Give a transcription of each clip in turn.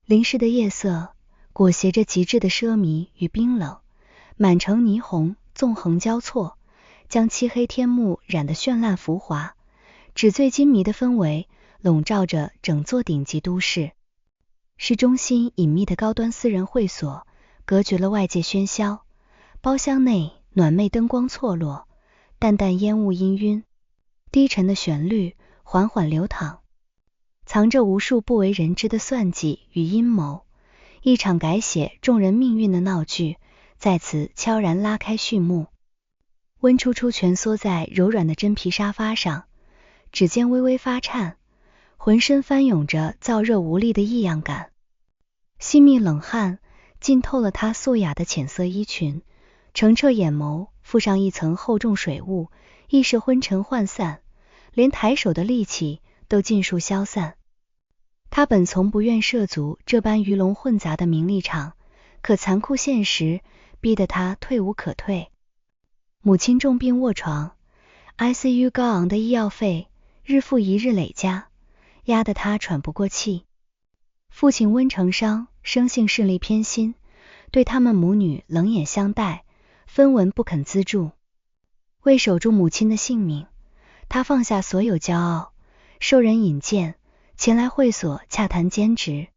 淋湿的夜色裹挟着极致的奢靡与冰冷，满城霓虹纵横交错，将漆黑天幕染得绚烂浮华，纸醉金迷的氛围笼罩着整座顶级都市。市中心隐秘的高端私人会所隔绝了外界喧嚣，包厢内暖媚灯光错落，淡淡烟雾氤氲，低沉的旋律缓缓流淌，藏着无数不为人知的算计与阴谋。一场改写众人命运的闹剧在此悄然拉开序幕。温初初蜷缩在柔软的真皮沙发上，指尖微微发颤，浑身翻涌着燥热无力的异样感。细密冷汗浸透了她素雅的浅色衣裙，澄澈眼眸附上一层厚重水雾，意识昏沉涣散，连抬手的力气都尽数消散。他本从不愿涉足这般鱼龙混杂的名利场，可残酷现实逼得他退无可退。母亲重病卧床， ICU 高昂的医药费日复一日累加，压得他喘不过气。父亲温成商生性势利偏心，对他们母女冷眼相待，分文不肯资助。为守住母亲的性命，他放下所有骄傲，受人引荐前来会所洽谈兼职，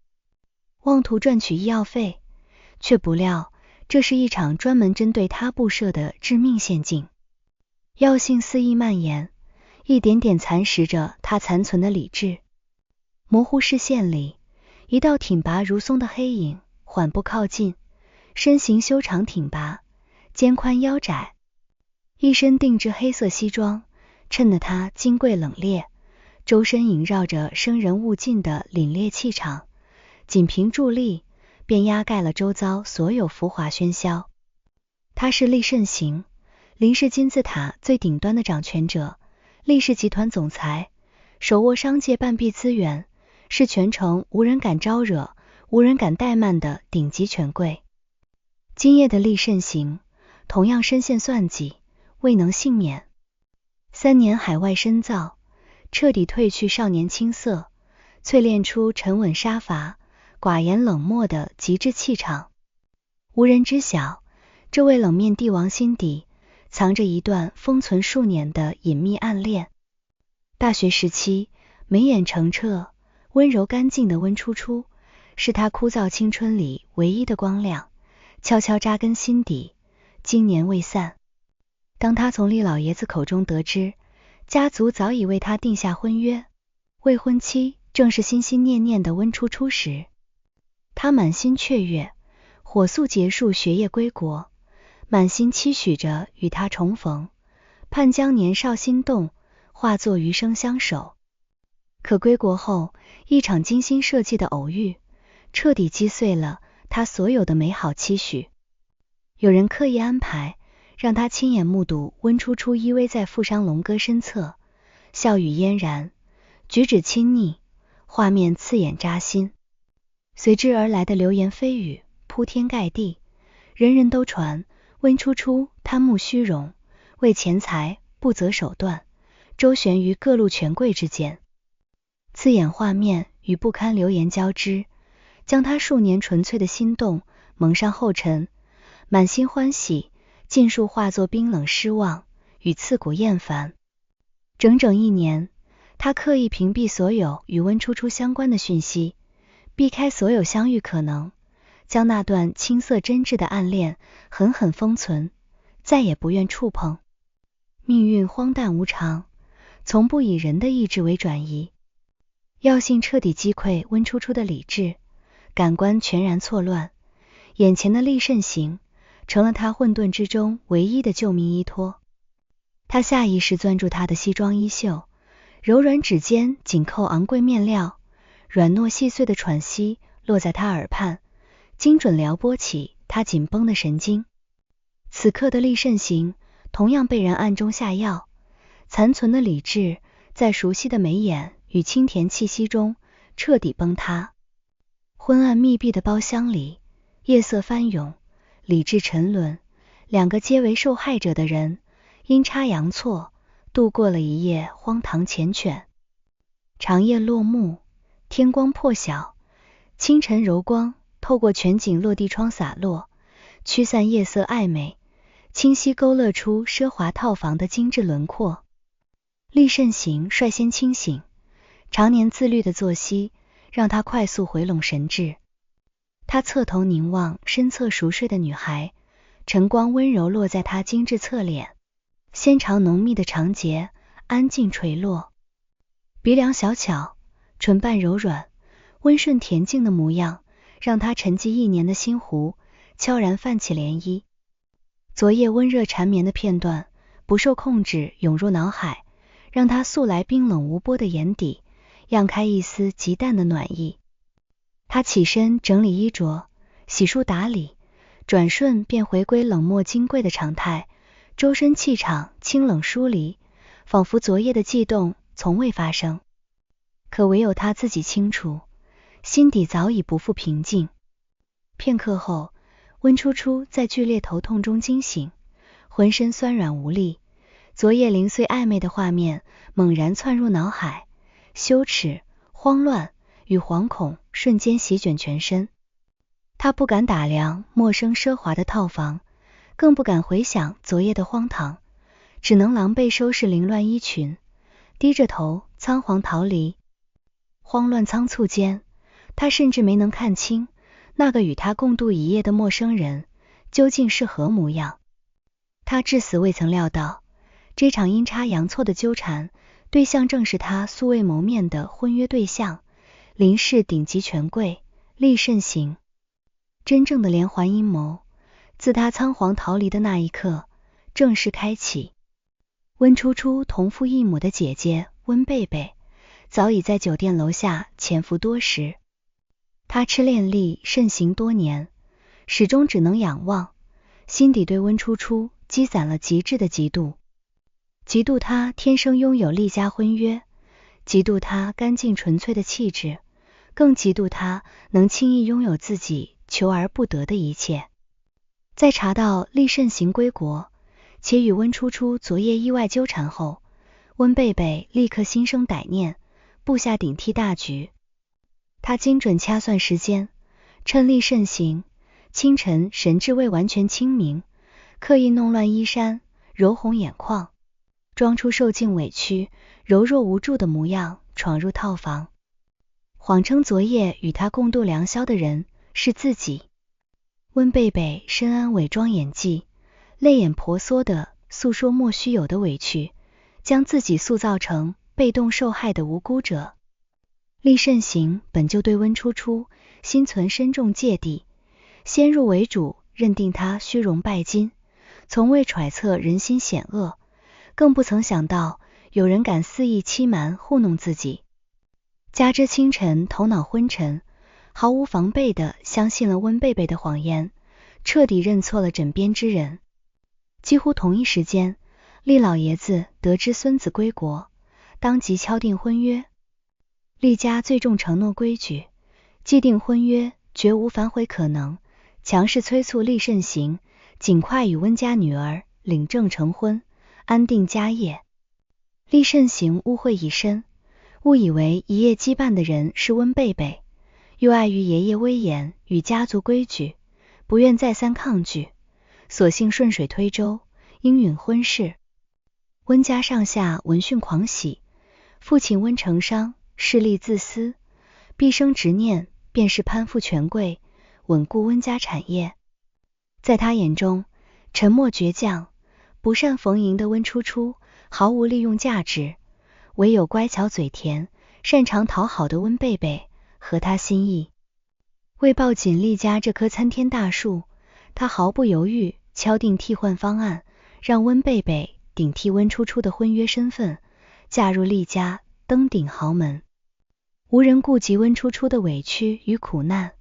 妄图赚取医药费，却不料这是一场专门针对他布设的致命陷阱。药性肆意蔓延，一点点蚕食着他残存的理智。模糊视线里，一道挺拔如松的黑影缓步靠近，身形修长挺拔，肩宽腰窄，一身定制黑色西装衬得他金贵冷冽，周身萦绕着生人勿近的凛冽气场，仅凭伫立便压盖了周遭所有浮华喧嚣。他是厉慎行，林氏金字塔最顶端的掌权者，厉氏集团总裁，手握商界半壁资源，是全城无人敢招惹、无人敢怠慢的顶级权贵。今夜的厉慎行同样深陷算计，未能幸免。3年海外深造，彻底褪去少年青涩，淬炼出沉稳杀伐、寡言冷漠的极致气场。无人知晓，这位冷面帝王心底藏着一段封存数年的隐秘暗恋。大学时期，眉眼澄澈、温柔干净的温初初，是他枯燥青春里唯一的光亮，悄悄扎根心底，经年未散。当他从厉老爷子口中得知家族早已为他定下婚约，未婚妻正是心心念念的温初初时，他满心雀跃，火速结束学业归国，满心期许着与他重逢，盼将年少心动化作余生相守。可归国后，一场精心设计的偶遇彻底击碎了他所有的美好期许。有人刻意安排让他亲眼目睹温初初依偎在富商龙哥身侧，笑语嫣然，举止亲昵，画面刺眼扎心。随之而来的流言蜚语铺天盖地，人人都传温初初贪慕虚荣，为钱财不择手段，周旋于各路权贵之间。刺眼画面与不堪流言交织，将他数年纯粹的心动蒙上后尘，满心欢喜尽数化作冰冷失望与刺骨厌烦。整整1年，他刻意屏蔽所有与温初初相关的讯息，避开所有相遇可能，将那段青涩真挚的暗恋狠狠封存，再也不愿触碰。命运荒诞无常，从不以人的意志为转移。药性彻底击溃温初初的理智，感官全然错乱，眼前的厉慎行成了他混沌之中唯一的救命依托。他下意识攥住他的西装衣袖，柔软指尖紧扣昂贵面料，软糯细碎的喘息落在他耳畔，精准撩拨起他紧绷的神经。此刻的厉慎行同样被人暗中下药，残存的理智在熟悉的眉眼与清甜气息中彻底崩塌。昏暗密闭的包厢里，夜色翻涌，理智沉沦，两个皆为受害者的人阴差阳错度过了一夜荒唐缱绻。长夜落幕，天光破晓，清晨柔光透过全景落地窗洒落，驱散夜色暧昧，清晰勾勒出奢华套房的精致轮廓。厉慎行率先清醒，常年自律的作息让他快速回笼神智。他侧头凝望身侧熟睡的女孩，晨光温柔落在她精致侧脸，纤长浓密的长睫安静垂落，鼻梁小巧，唇瓣柔软，温顺恬静的模样让他沉寂1年的心湖悄然泛起涟漪。昨夜温热缠绵的片段不受控制涌入脑海，让他素来冰冷无波的眼底漾开一丝极淡的暖意。他起身整理衣着，洗漱打理，转瞬便回归冷漠金贵的常态，周身气场清冷疏离，仿佛昨夜的悸动从未发生。可唯有他自己清楚，心底早已不复平静。片刻后，温初初在剧烈头痛中惊醒，浑身酸软无力，昨夜零碎暧昧的画面猛然窜入脑海，羞耻、慌乱与惶恐瞬间席卷全身。他不敢打量陌生奢华的套房，更不敢回想昨夜的荒唐，只能狼狈收拾凌乱衣裙，低着头仓皇逃离。慌乱仓促间，他甚至没能看清那个与他共度一夜的陌生人究竟是何模样。他至死未曾料到，这场阴差阳错的纠缠对象正是他素未谋面的婚约对象，林氏顶级权贵厉慎行。真正的连环阴谋自他仓皇逃离的那一刻正式开启。温初初同父异母的姐姐温贝贝早已在酒店楼下潜伏多时，他痴恋厉慎行多年，始终只能仰望，心底对温初初积攒了极致的嫉妒。嫉妒他天生拥有厉家婚约，嫉妒他干净纯粹的气质，更嫉妒他能轻易拥有自己求而不得的一切。在查到厉慎行归国，且与温初初昨夜意外纠缠后，温贝贝立刻心生歹念，布下顶替大局。他精准掐算时间，趁厉慎行清晨神志未完全清明，刻意弄乱衣衫，揉红眼眶，装出受尽委屈、柔弱无助的模样，闯入套房，谎称昨夜与他共度良宵的人是自己。温贝贝深谙伪装演技，泪眼婆娑地诉说莫须有的委屈，将自己塑造成被动受害的无辜者。厉慎行本就对温初初心存深重芥蒂，先入为主认定他虚荣拜金，从未揣测人心险恶，更不曾想到有人敢肆意欺瞒糊弄自己。加之清晨头脑昏沉，毫无防备地相信了温贝贝的谎言，彻底认错了枕边之人。几乎同一时间，厉老爷子得知孙子归国，当即敲定婚约。厉家最重承诺规矩，既定婚约绝无反悔可能，强势催促厉慎行尽快与温家女儿领证成婚，安定家业。厉慎行误会已深，误以为一夜羁绊的人是温贝贝，又碍于爷爷威严与家族规矩，不愿再三抗拒，索性顺水推舟，应允婚事。温家上下闻讯狂喜，父亲温成商势利自私，毕生执念便是攀附权贵，稳固温家产业。在他眼中，沉默倔强、不善逢迎的温初初毫无利用价值，唯有乖巧嘴甜、擅长讨好的温贝贝合他心意。为抱紧厉家这棵参天大树，他毫不犹豫敲定替换方案，让温贝贝顶替温初初的婚约身份，嫁入厉家，登顶豪门。无人顾及温初初的委屈与苦难，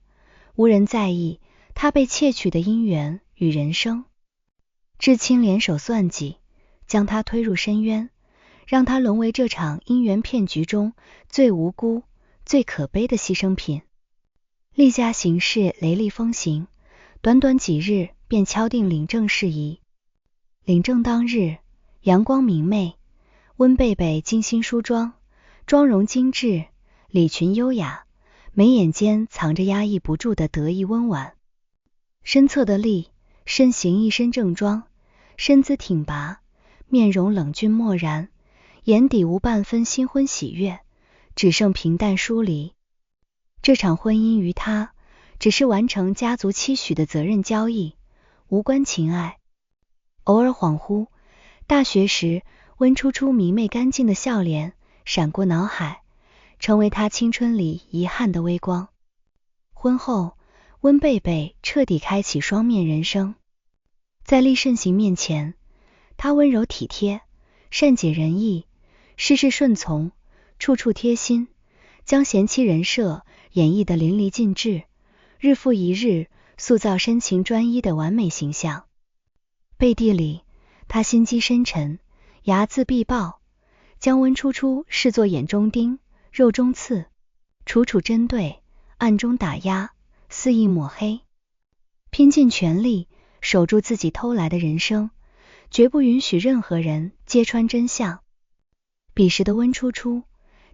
无人在意他被窃取的姻缘与人生。至亲联手算计，将他推入深渊，让他沦为这场姻缘骗局中最无辜、最可悲的牺牲品。厉家行事雷厉风行，短短几日便敲定领证事宜。领证当日，阳光明媚，温贝贝精心梳妆，妆容精致，礼裙优雅，眉眼间藏着压抑不住的得意温婉。身侧的丽，身形一身正装，身姿挺拔，面容冷峻漠然，眼底无半分新婚喜悦，只剩平淡疏离。这场婚姻于他，只是完成家族期许的责任交易，无关情爱。偶尔恍惚，大学时温初初明媚干净的笑脸闪过脑海，成为他青春里遗憾的微光。婚后，温贝贝彻底开启双面人生。在厉慎行面前，他温柔体贴，善解人意，事事顺从，处处贴心，将贤妻人设演绎得淋漓尽致，日复一日塑造深情专一的完美形象。背地里，他心机深沉，睚眦必报，将温初初视作眼中钉、肉中刺，处处针对，暗中打压，肆意抹黑，拼尽全力守住自己偷来的人生，绝不允许任何人揭穿真相。彼时的温初初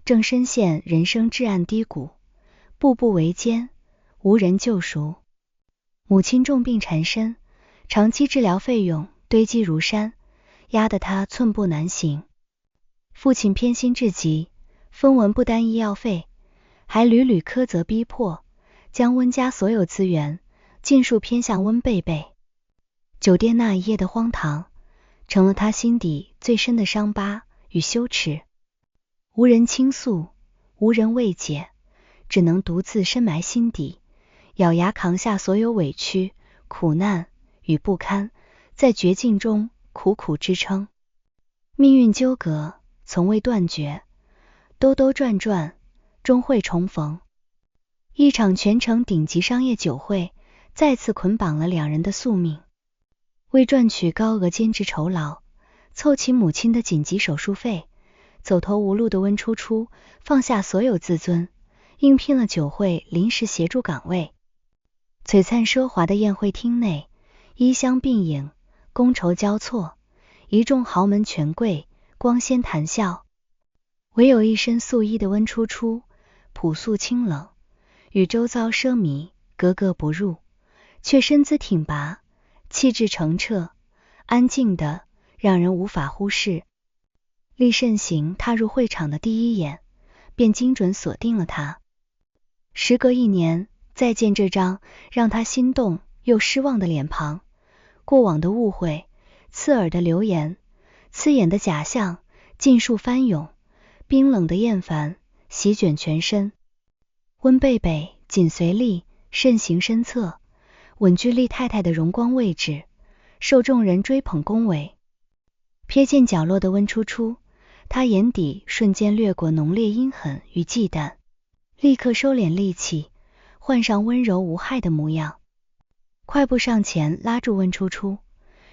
正深陷人生至暗低谷，步步维艰，无人救赎。母亲重病缠身，长期治疗费用堆积如山，压得他寸步难行。父亲偏心至极，分文不单医药费，还屡屡苛责逼迫，将温家所有资源尽数偏向温贝贝。酒店那一夜的荒唐，成了他心底最深的伤疤与羞耻。无人倾诉，无人慰藉，只能独自深埋心底，咬牙扛下所有委屈、苦难与不堪，在绝境中苦苦支撑。命运纠葛从未断绝，兜兜转转，终会重逢。一场全城顶级商业酒会再次捆绑了两人的宿命。为赚取高额兼职酬劳，凑齐母亲的紧急手术费，走投无路的温初初放下所有自尊，应聘了酒会临时协助岗位。璀璨奢华的宴会厅内，衣香鬓影，觥筹交错，一众豪门权贵光鲜谈笑，唯有一身素衣的温初初朴素清冷，与周遭奢靡格格不入，却身姿挺拔，气质澄澈，安静的让人无法忽视。厉慎行踏入会场的第一眼，便精准锁定了他。时隔1年，再见这张让他心动又失望的脸庞，过往的误会、刺耳的流言、刺眼的假象尽数翻涌，冰冷的厌烦席卷全身。温贝贝紧随厉慎行身侧，稳居厉太太的荣光位置，受众人追捧恭维。瞥见角落的温初初，他眼底瞬间掠过浓烈阴狠与忌惮，立刻收敛戾气，换上温柔无害的模样，快步上前拉住温初初，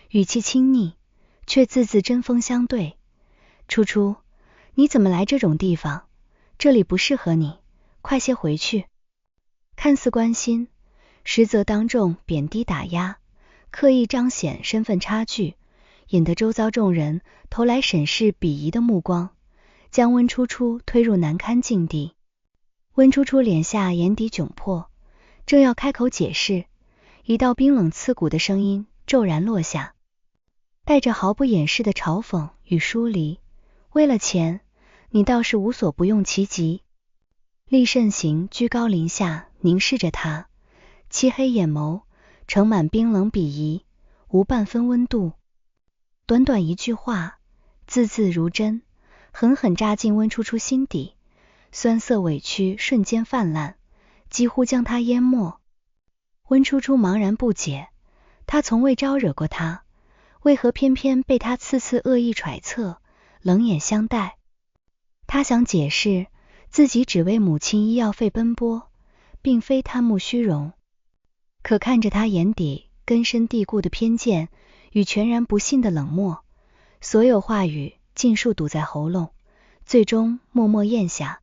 语气亲昵，却字字针锋相对。初初，你怎么来这种地方？这里不适合你，快些回去。看似关心，实则当众贬低打压，刻意彰显身份差距，引得周遭众人投来审视鄙夷的目光，将温初初推入难堪境地。温初初脸下眼底窘迫，正要开口解释，一道冰冷刺骨的声音骤然落下，带着毫不掩饰的嘲讽与疏离。为了钱，你倒是无所不用其极。厉慎行居高临下凝视着他，漆黑眼眸盛满冰冷鄙夷，无半分温度。短短一句话，字字如针，狠狠扎进温初初心底，酸涩委屈瞬间泛滥，几乎将他淹没。温初初茫然不解，他从未招惹过他，为何偏偏被他次次恶意揣测，冷眼相待？他想解释，自己只为母亲医药费奔波，并非贪慕虚荣。可看着他眼底根深蒂固的偏见与全然不信的冷漠，所有话语尽数堵在喉咙，最终默默咽下。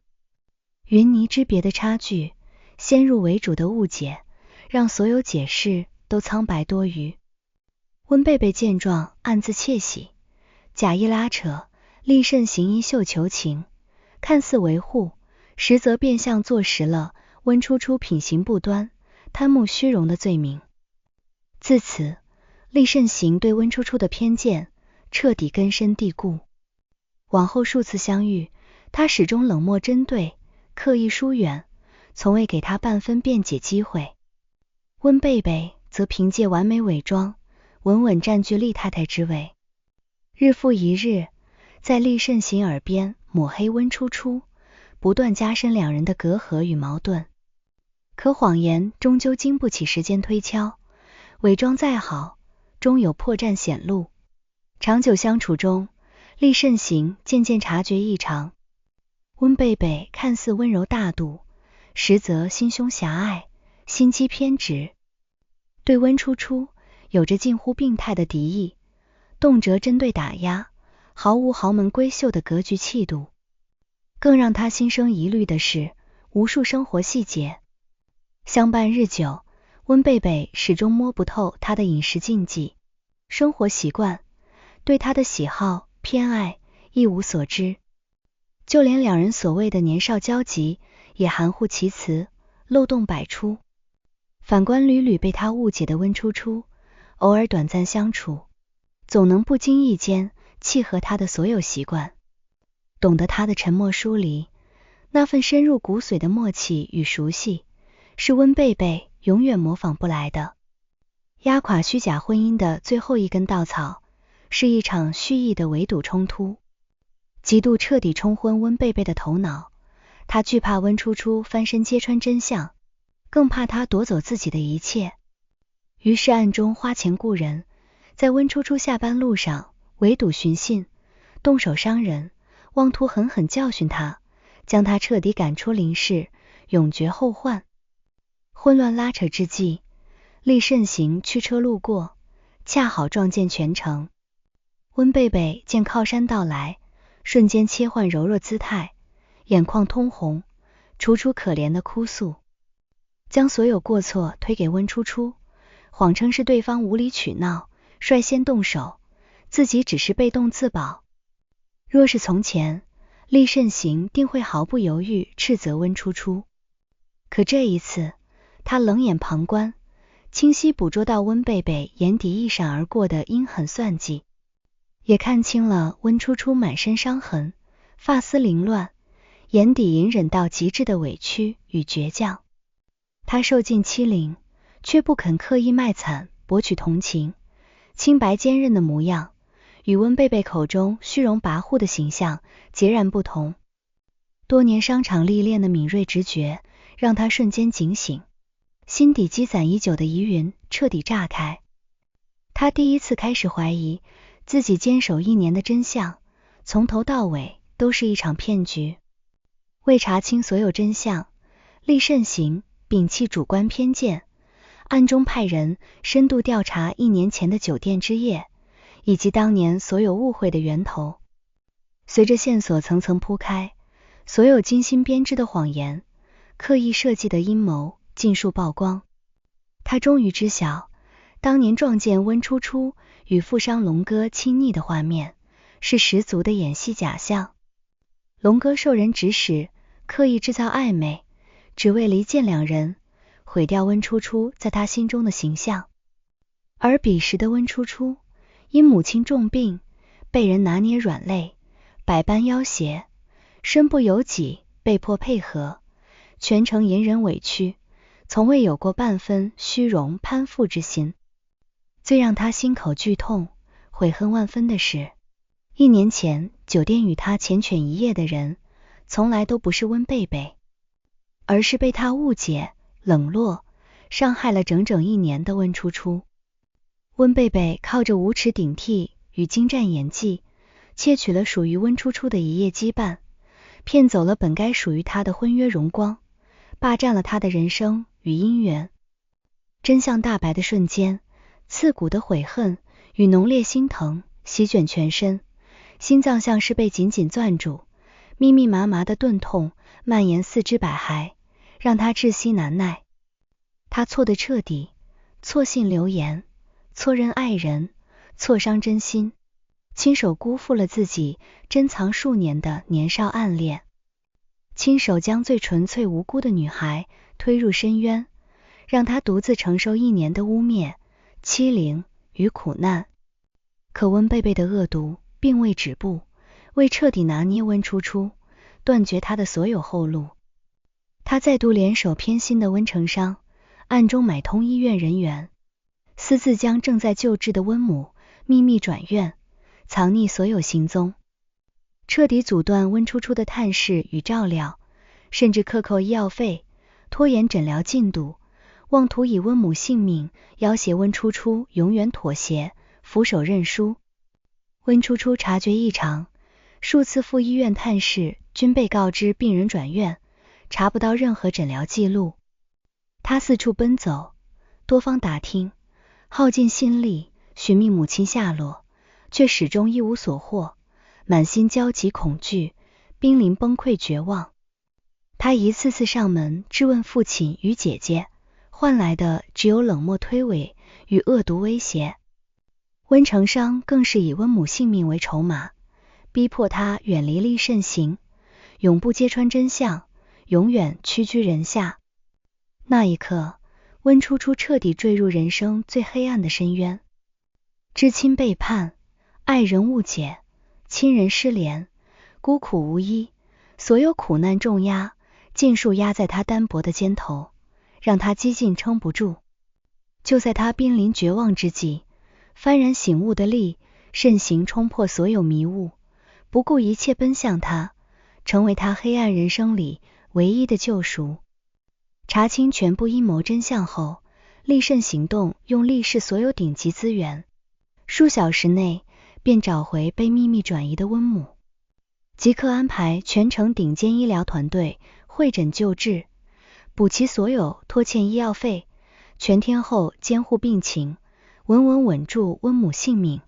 云泥之别的差距，先入为主的误解，让所有解释都苍白多余。温贝贝见状暗自窃喜，假意拉扯，厉慎行衣袖求情，看似维护，实则变相坐实了温初初品行不端、贪慕虚荣的罪名。自此，厉慎行对温初初的偏见彻底根深蒂固。往后数次相遇，他始终冷漠针对，刻意疏远，从未给他半分辩解机会。温贝贝则凭借完美伪装，稳稳占据厉太太之位。日复一日，在厉慎行耳边抹黑温初初，不断加深两人的隔阂与矛盾。可谎言终究经不起时间推敲，伪装再好，终有破绽显露。长久相处中，厉慎行渐渐察觉异常。温贝贝看似温柔大度，实则心胸狭隘，心机偏执，对温初初有着近乎病态的敌意，动辄针对打压，毫无豪门闺秀的格局气度。更让他心生疑虑的是无数生活细节。相伴日久，温贝贝始终摸不透他的饮食禁忌、生活习惯，对他的喜好偏爱一无所知。就连两人所谓的年少交集也含糊其辞，漏洞百出。反观屡屡被他误解的温初初，偶尔短暂相处，总能不经意间契合他的所有习惯。懂得他的沉默疏离，那份深入骨髓的默契与熟悉，是温贝贝永远模仿不来的。压垮虚假婚姻的最后一根稻草，是一场蓄意的围堵冲突。极度彻底冲昏温贝贝的头脑，他惧怕温初初翻身揭穿真相，更怕他夺走自己的一切。于是暗中花钱雇人，在温初初下班路上围堵寻衅，动手伤人，妄图狠狠教训他，将他彻底赶出林氏，永绝后患。混乱拉扯之际，厉慎行驱车路过，恰好撞见全程。温贝贝见靠山到来，瞬间切换柔弱姿态，眼眶通红，楚楚可怜的哭诉，将所有过错推给温初初，谎称是对方无理取闹，率先动手，自己只是被动自保。若是从前，厉慎行定会毫不犹豫斥责温初初，可这一次，他冷眼旁观，清晰捕捉到温贝贝眼底一闪而过的阴狠算计，也看清了温初初满身伤痕，发丝凌乱，眼底隐忍到极致的委屈与倔强。他受尽欺凌，却不肯刻意卖惨博取同情，清白坚韧的模样与温贝贝口中虚荣跋扈的形象截然不同。多年商场历练的敏锐直觉让他瞬间警醒，心底积攒已久的疑云彻底炸开。他第一次开始怀疑自己坚守1年的真相，从头到尾都是一场骗局。为查清所有真相，厉慎行摒弃主观偏见，暗中派人深度调查1年前的酒店之夜，以及当年所有误会的源头。随着线索层层铺开，所有精心编织的谎言、刻意设计的阴谋尽数曝光。他终于知晓，当年撞见温初初与富商龙哥亲昵的画面，是十足的演戏假象。龙哥受人指使，刻意制造暧昧，只为离间两人，毁掉温初初在他心中的形象。而彼时的温初初，因母亲重病，被人拿捏软肋，百般要挟，身不由己，被迫配合，全程隐忍委屈，从未有过半分虚荣攀附之心。最让他心口剧痛、悔恨万分的是，1年前酒店与他缱绻一夜的人，从来都不是温贝贝，而是被他误解、冷落、伤害了整整1年的温初初。温贝贝靠着无耻顶替与精湛演技，窃取了属于温初初的一夜羁绊，骗走了本该属于他的婚约荣光，霸占了他的人生与姻缘。真相大白的瞬间，刺骨的悔恨与浓烈心疼席卷全身，心脏像是被紧紧攥住，密密麻麻的钝痛蔓延四肢百骸，让他窒息难耐。他错得彻底，错信流言，错认爱人，错伤真心，亲手辜负了自己珍藏数年的年少暗恋。亲手将最纯粹无辜的女孩推入深渊，让她独自承受1年的污蔑、欺凌与苦难。可温贝贝的恶毒并未止步，为彻底拿捏温初初，断绝他的所有后路，他再度联手偏心的温成商，暗中买通医院人员，私自将正在救治的温母秘密转院，藏匿所有行踪，彻底阻断温初初的探视与照料，甚至克扣医药费，拖延诊疗进度，妄图以温母性命要挟温初初永远妥协，俯首认输。温初初察觉异常，数次赴医院探视均被告知病人转院，查不到任何诊疗记录。他四处奔走，多方打听，耗尽心力寻觅母亲下落，却始终一无所获，满心焦急恐惧，濒临崩溃绝望。他一次次上门质问父亲与姐姐，换来的只有冷漠推诿与恶毒威胁。温成商更是以温母性命为筹码，逼迫他远离厉慎行，永不揭穿真相，永远屈居人下。那一刻，温初初彻底坠入人生最黑暗的深渊。至亲背叛，爱人误解，亲人失联，孤苦无依，所有苦难重压尽数压在他单薄的肩头，让他几近撑不住。就在他濒临绝望之际，幡然醒悟的厉慎行冲破所有迷雾，不顾一切奔向他，成为他黑暗人生里唯一的救赎。查清全部阴谋真相后，厉慎行动用厉氏所有顶级资源，数小时内便找回被秘密转移的温母，即刻安排全城顶尖医疗团队会诊救治，补齐所有拖欠医药费，全天候监护病情，稳住温母性命，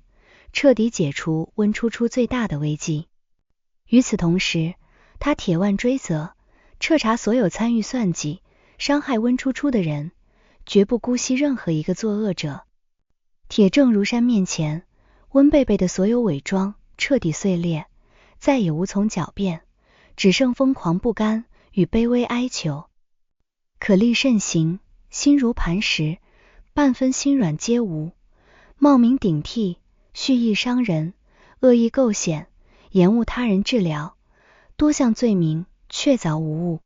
彻底解除温初初最大的危机。与此同时，他铁腕追责，彻查所有参与算计伤害温初初的人，绝不姑息任何一个作恶者。铁证如山面前，温贝贝的所有伪装彻底碎裂，再也无从狡辩，只剩疯狂不甘与卑微哀求。可厉慎行，心如磐石，半分心软皆无，冒名顶替，蓄意伤人，恶意构陷，延误他人治疗，多项罪名确凿无误。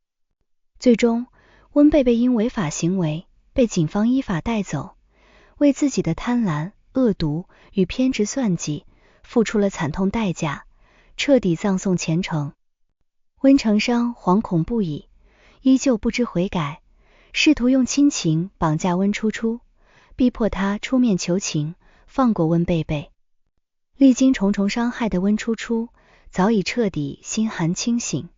最终，温贝贝因违法行为被警方依法带走，为自己的贪婪、恶毒与偏执算计付出了惨痛代价，彻底葬送前程。温成商惶恐不已，依旧不知悔改，试图用亲情绑架温初初，逼迫他出面求情，放过温贝贝。历经重重伤害的温初初早已彻底心寒清醒，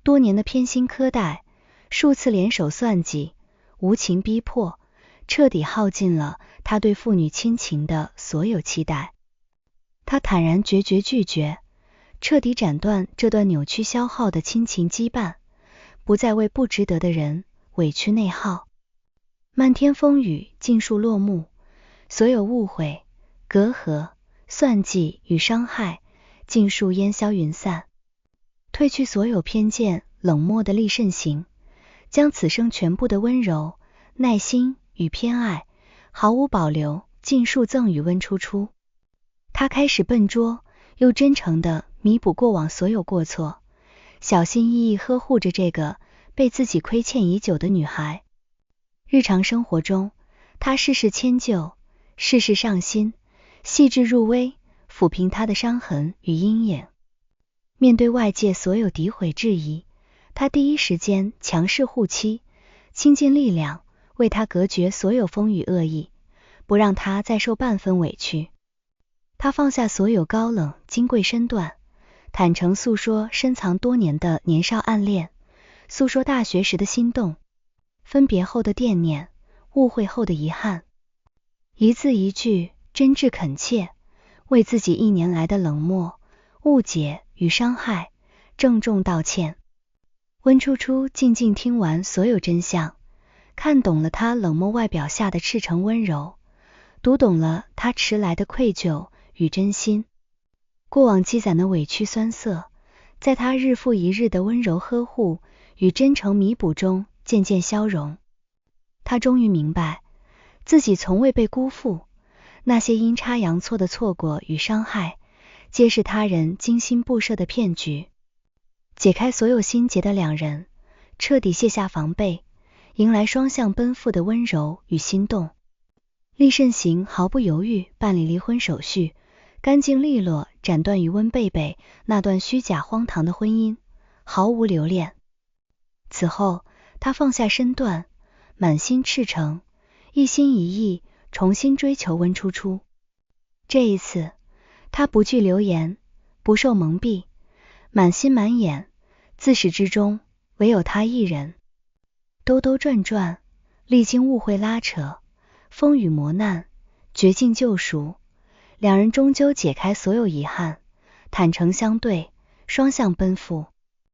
多年的偏心苛待，数次联手算计，无情逼迫，彻底耗尽了他对父女亲情的所有期待。他坦然决绝拒绝，彻底斩断这段扭曲消耗的亲情羁绊，不再为不值得的人委屈内耗。漫天风雨尽数落幕，所有误会、隔阂、算计与伤害尽数烟消云散。褪去所有偏见、冷漠的厉慎行，将此生全部的温柔、耐心与偏爱毫无保留尽数赠予温初初。他开始笨拙又真诚地弥补过往所有过错，小心翼翼呵护着这个被自己亏欠已久的女孩。日常生活中，他事事迁就，事事上心，细致入微，抚平她的伤痕与阴影。面对外界所有诋毁质疑，他第一时间强势护妻，倾尽力量为她隔绝所有风雨恶意，不让她再受半分委屈。他放下所有高冷金贵身段，坦诚诉说深藏多年的年少暗恋，诉说大学时的心动，分别后的惦念，误会后的遗憾，一字一句真挚恳切，为自己1年来的冷漠、误解与伤害郑重道歉。温初初静静听完所有真相，看懂了他冷漠外表下的赤诚温柔，读懂了他迟来的愧疚与真心。过往积攒的委屈酸涩，在他日复一日的温柔呵护与真诚弥补中渐渐消融。他终于明白，自己从未被辜负，那些阴差阳错的错过与伤害，皆是他人精心布设的骗局。解开所有心结的两人，彻底卸下防备，迎来双向奔赴的温柔与心动。厉慎行毫不犹豫办理离婚手续，干净利落斩断与温贝贝那段虚假荒唐的婚姻，毫无留恋。此后，他放下身段，满心赤诚，一心一意重新追求温初初。这一次，他不惧流言，不受蒙蔽，满心满眼，自始至终唯有他一人。兜兜转转，历经误会拉扯，风雨磨难，绝境救赎，两人终究解开所有遗憾，坦诚相对，双向奔赴。